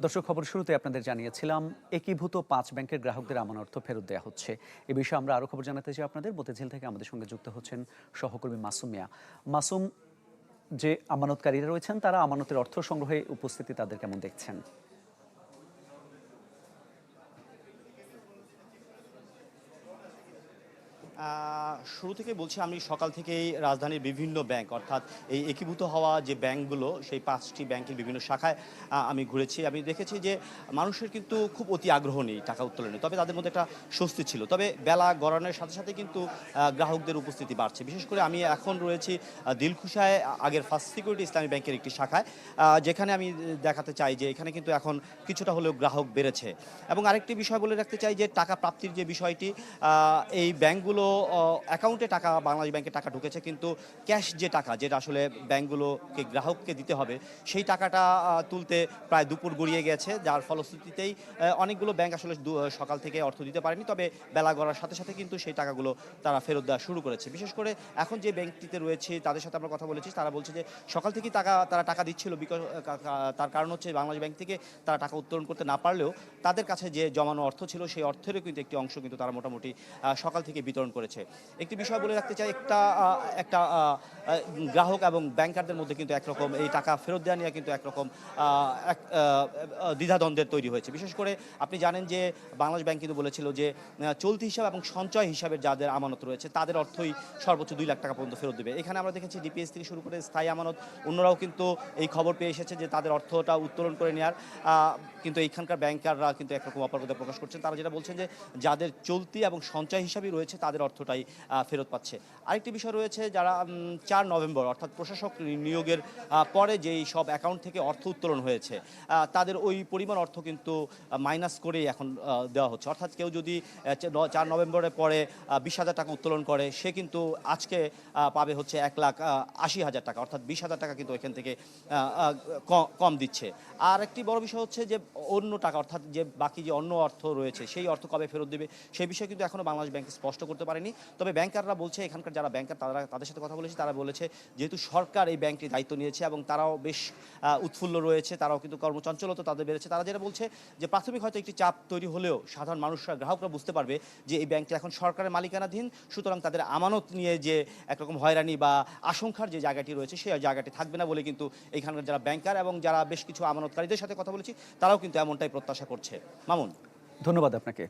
দর্শক, খবর শুরুতে আপনাদের জানিয়েছিলাম একীভূত ৫ ব্যাংকের গ্রাহকদের আমানত অর্থ ফেরত দেওয়া হচ্ছে। এ বিষয়ে আমরা আরও খবর জানাতে চাই আপনাদের। মতিঝিল থেকে আমাদের সঙ্গে যুক্ত হচ্ছেন সহকর্মী মাসুম মিয়া। মাসুম, যে আমানতকারীরা রয়েছেন তারা আমানতের অর্থ সংগ্রহে উপস্থিতি তাদের কেমন দেখছেন? শুরু থেকে বলছি, আমি সকাল থেকেই রাজধানীর বিভিন্ন ব্যাংক, অর্থাৎ এই একীভূত হওয়া যে ব্যাংকগুলো, সেই ৫টি ব্যাংকের বিভিন্ন শাখায় আমি ঘুরেছি। আমি দেখেছি যে মানুষের কিন্তু খুব অতি আগ্রহ নেই টাকা উত্তোলনে। তবে তাদের মধ্যে একটা স্বস্তি ছিল। তবে বেলা গড়ানোর সাথে সাথে কিন্তু গ্রাহকদের উপস্থিতি বাড়ছে। বিশেষ করে আমি এখন রয়েছি দিলখুশায় আগের ফার্স্ট সিকিউরিটি ইসলামী ব্যাংকের একটি শাখায়, যেখানে আমি দেখাতে চাই যে এখানে কিন্তু এখন কিছুটা হলেও গ্রাহক বেড়েছে। এবং আরেকটি বিষয় বলে রাখতে চাই যে টাকা প্রাপ্তির যে বিষয়টি, এই ব্যাংকগুলো অ্যাকাউন্টে টাকা, বাংলাদেশ ব্যাংকে টাকা ঢুকেছে, কিন্তু ক্যাশ যে টাকা, যেটা আসলে ব্যাংকগুলোকে গ্রাহককে দিতে হবে, সেই টাকাটা তুলতে প্রায় দুপুর গড়িয়ে গেছে। যার ফলশ্রুতিতেই অনেকগুলো ব্যাংক আসলে সকাল থেকে অর্থ দিতে পারেনি। তবে বেলা গড়ার সাথে সাথে কিন্তু সেই টাকাগুলো তারা ফেরত দেওয়া শুরু করেছে। বিশেষ করে এখন যে ব্যাংকটিতে রয়েছে তাদের সাথে আমরা কথা বলেছি, তারা বলছে যে সকাল থেকেই তারা টাকা দিচ্ছিল। তার কারণ হচ্ছে বাংলাদেশ ব্যাংক থেকে তারা টাকা উত্তোলন করতে না পারলেও তাদের কাছে যে জমানো অর্থ ছিল, সেই অর্থেরও কিন্তু একটি অংশ কিন্তু তারা মোটামুটি সকাল থেকে বিতরণ করেছে। একটি বিষয় বলে রাখতে চাই, একটা গ্রাহক এবং ব্যাংকারদের মধ্যে কিন্তু একরকম এই টাকা ফেরত দেওয়া নিয়ে কিন্তু একরকম এক দ্বিধাদ্বন্দ্বের তৈরি হয়েছে। বিশেষ করে আপনি জানেন যে বাংলাদেশ ব্যাংক কিন্তু বলেছিল যে চলতি হিসাব এবং সঞ্চয় হিসাবের যাদের আমানত রয়েছে তাদের অর্থই সর্বোচ্চ ২ লাখ টাকা পর্যন্ত ফেরত দেবে। এখানে আমরা দেখেছি ডিপিএস থেকে শুরু করে স্থায়ী আমানত, অন্যরাও কিন্তু এই খবর পেয়ে এসেছে যে তাদের অর্থটা উত্তোলন করে নেওয়ার, কিন্তু এইখানকার ব্যাংকাররা কিন্তু একরকম অপারগতা প্রকাশ করছেন। তারা যেটা বলছেন যে যাদের চলতি এবং সঞ্চয় হিসাবই রয়েছে তাদের অর্থটাই ফেরত পাচ্ছে। আরেকটি বিষয় রয়েছে, যারা ৪ নভেম্বর অর্থাৎ প্রশাসক নিয়োগের পরে যেই সব অ্যাকাউন্ট থেকে অর্থ উত্তোলন হয়েছে, তাদের ওই পরিমাণ অর্থ কিন্তু মাইনাস করেই এখন দেওয়া হচ্ছে। অর্থাৎ কেউ যদি ৪ নভেম্বরের পরে ২০,০০০ টাকা উত্তোলন করে, সে কিন্তু আজকে পাবে হচ্ছে ১,৮০,০০০ টাকা, অর্থাৎ ২০,০০০ টাকা কিন্তু এখান থেকে কম দিচ্ছে। আর একটি বড় বিষয় হচ্ছে যে অন্য টাকা, অর্থাৎ যে বাকি যে অন্য অর্থ রয়েছে, সেই অর্থ কবে ফেরত দেবে সেই বিষয়ে কিন্তু এখনও বাংলাদেশ ব্যাংক স্পষ্ট করতে পারেনি। তবে ব্যাংকাররা বলছে, এখানকার যারা ব্যাংকার তাদের সাথে কথা বলেছি, তারা বলেছে যেহেতু সরকার এই ব্যাংকটির দায়িত্ব নিয়েছে এবং তারাও বেশ উৎফুল্ল রয়েছে, তারাও কিন্তু কর্মচঞ্চলতা তাদের বেড়েছে। তারা যেটা বলছে যে প্রাথমিক হয়তো একটি চাপ তৈরি হলেও সাধারণ মানুষরা, গ্রাহকরা বুঝতে পারবে যে এই ব্যাংকটি এখন সরকারের মালিকানাধীন, সুতরাং তাদের আমানত নিয়ে যে একরকম হয়রানি বা আশঙ্কার যে জায়গাটি রয়েছে সেই জায়গাটি থাকবে না বলে কিন্তু এখানকার যারা ব্যাংকার এবং যারা বেশ কিছু আমানতকারীদের সাথে কথা বলেছি তারাও কিন্তু এমনটাই প্রত্যাশা করছে। মামুন। ধন্যবাদ আপনাকে।